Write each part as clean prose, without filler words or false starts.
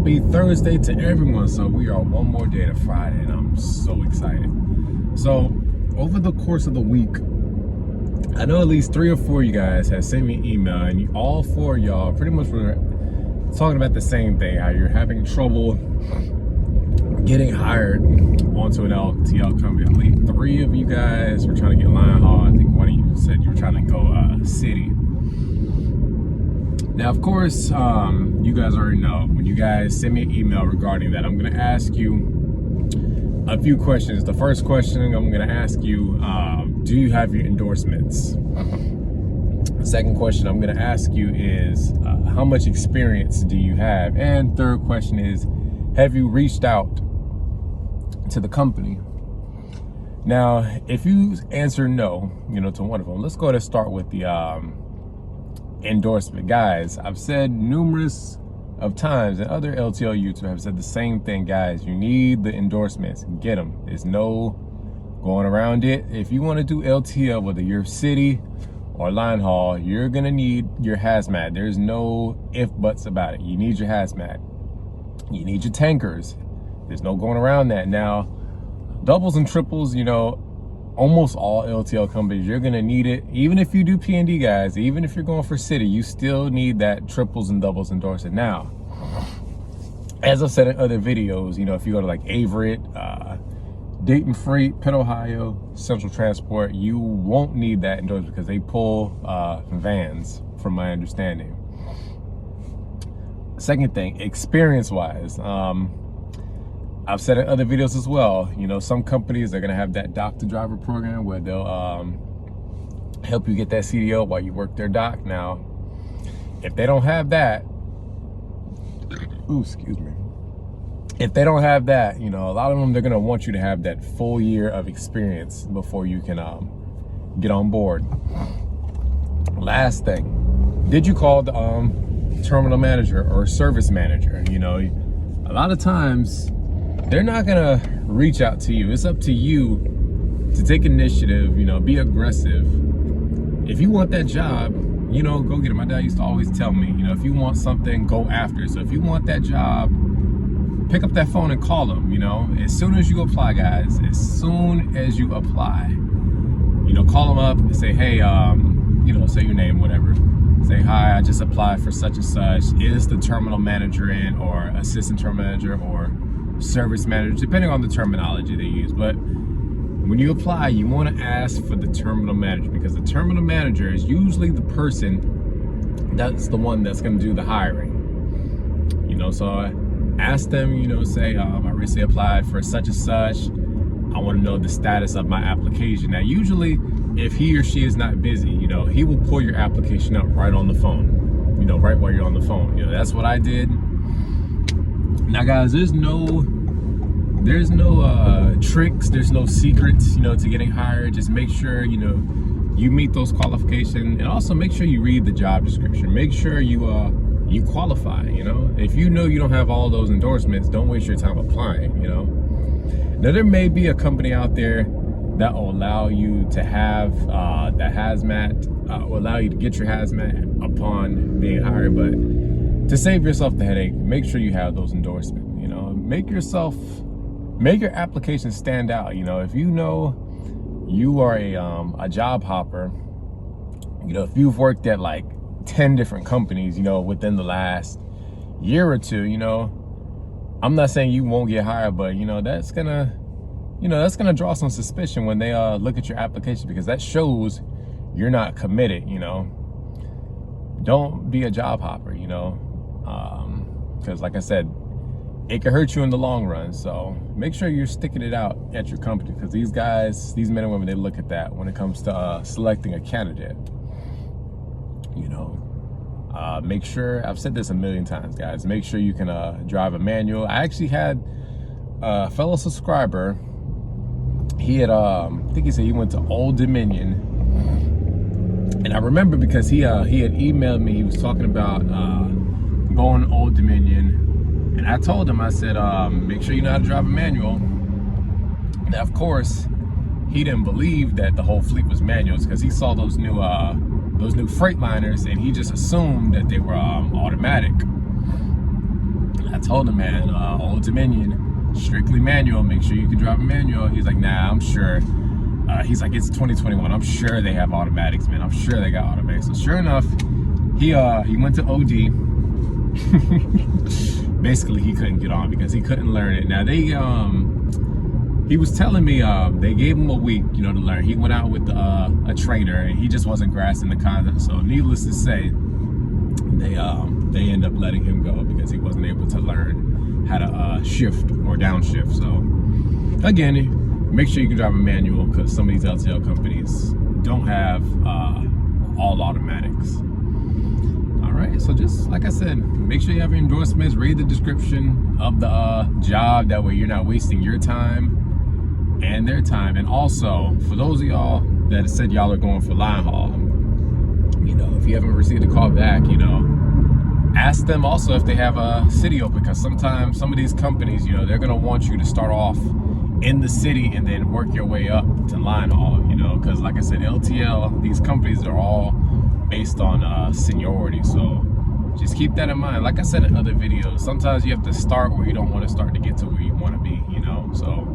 Happy Thursday to everyone. So we are one more day to Friday and I'm so excited. So over the course of the week, I know at least 3 or 4 of you guys have sent me an email, and all 4 of y'all pretty much were talking about the same thing, how you're having trouble getting hired onto an LTL company. I believe 3 of you guys were trying to get Linehaul. I think one of you said you were trying to go city. Now, of course, you guys already know, when you guys send me an email regarding that, I'm going to ask you a few questions. The first question I'm going to ask you, do you have your endorsements? The second question I'm going to ask you is, how much experience do you have? And third question is, have you reached out to the company? Now, if you answer no, to one of them, let's go ahead and start with the endorsement. Guys, I've said numerous of times, and other LTL YouTubers have said the same thing, guys. You need the endorsements. Get them. There's no going around it. If you want to do LTL, whether you're city or Linehaul, you're gonna need your hazmat. There's no if buts about it. You need your hazmat. You need your tankers. There's no going around that. Now, doubles and triples, almost all LTL companies, you're gonna need it. Even if you do P&D, guys, even if you're going for city, you still need that triples and doubles endorsement. Now, as I've said in other videos, if you go to like Averett, Dayton Freight, Pitt, Ohio, Central Transport, you won't need that endorsement because they pull vans, from my understanding. Second thing, experience-wise, I've said in other videos as well, some companies are gonna have that dock-to-driver program where they'll help you get that CDL while you work their dock. Now, if they don't have that, if they don't have that, a lot of them, they're gonna want you to have that full year of experience before you can get on board. Last thing, did you call the terminal manager or service manager? A lot of times, they're not gonna reach out to you. It's up to you to take initiative, be aggressive. If you want that job, go get it. My dad used to always tell me, if you want something, go after it. So if you want that job, pick up that phone and call them, as soon as you apply, guys, as soon as you apply, call them up and say, hey, say your name, whatever. Say, hi, I just applied for such and such. Is the terminal manager in, or assistant terminal manager, or service manager, depending on the terminology they use. But when you apply, you want to ask for the terminal manager, because the terminal manager is usually the person that's the one that's going to do the hiring. So ask them, say, I recently applied for such and such. I want to know the status of my application. Now, usually, if he or she is not busy, he will pull your application up right on the phone, right while you're on the phone. That's what I did. Now, guys, there's no tricks, there's no secrets, to getting hired. Just make sure, you meet those qualifications, and also make sure you read the job description. Make sure you qualify, If you don't have all those endorsements, don't waste your time applying, Now, there may be a company out there that will allow you to have the hazmat, will allow you to get your hazmat upon being hired, but to save yourself the headache, make sure you have those endorsements. Make your application stand out. If you are a job hopper, if you've worked at like 10 different companies, within the last year or two, I'm not saying you won't get hired, but that's gonna draw some suspicion when they look at your application, because that shows you're not committed. Don't be a job hopper, because like I said, it can hurt you in the long run. So make sure you're sticking it out at your company, because these guys, these men and women, they look at that when it comes to selecting a candidate. Make sure, I've said this a million times, guys, make sure you can drive a manual. I actually had a fellow subscriber, he had I think he said he went to Old Dominion, and I remember because he had emailed me. He was talking about going to Old Dominion, and I told him, I said, make sure you know how to drive a manual. Now, of course, he didn't believe that the whole fleet was manuals, because he saw those new Freightliners, and he just assumed that they were automatic. I told him, man, Old Dominion, strictly manual. Make sure you can drive a manual. He's like, nah, I'm sure. He's like, it's 2021. I'm sure they have automatics, man. I'm sure they got automatics. So sure enough, he went to OD. Basically, he couldn't get on because he couldn't learn it. Now he was telling me they gave him a week, to learn. He went out with a trainer and he just wasn't grasping the concept. So needless to say, they end up letting him go because he wasn't able to learn how to shift or downshift. So again, make sure you can drive a manual because some of these LTL companies don't have all automatics. All right, so just like I said, make sure you have your endorsements, read the description of the job. That way you're not wasting your time and their time. And also, for those of y'all that said y'all are going for Linehaul, if you haven't received a call back, ask them also if they have a city open, because sometimes some of these companies, they're gonna want you to start off in the city and then work your way up to Linehaul, because like I said, LTL, these companies are all based on seniority. So just keep that in mind. Like I said in other videos, sometimes you have to start where you don't want to start to get to where you want to be, So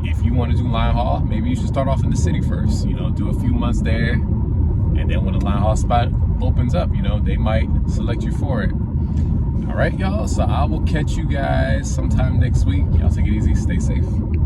if you want to do Linehaul, maybe you should start off in the city first, do a few months there. And then when the Linehaul spot opens up, they might select you for it. All right, y'all. So I will catch you guys sometime next week. Y'all take it easy. Stay safe.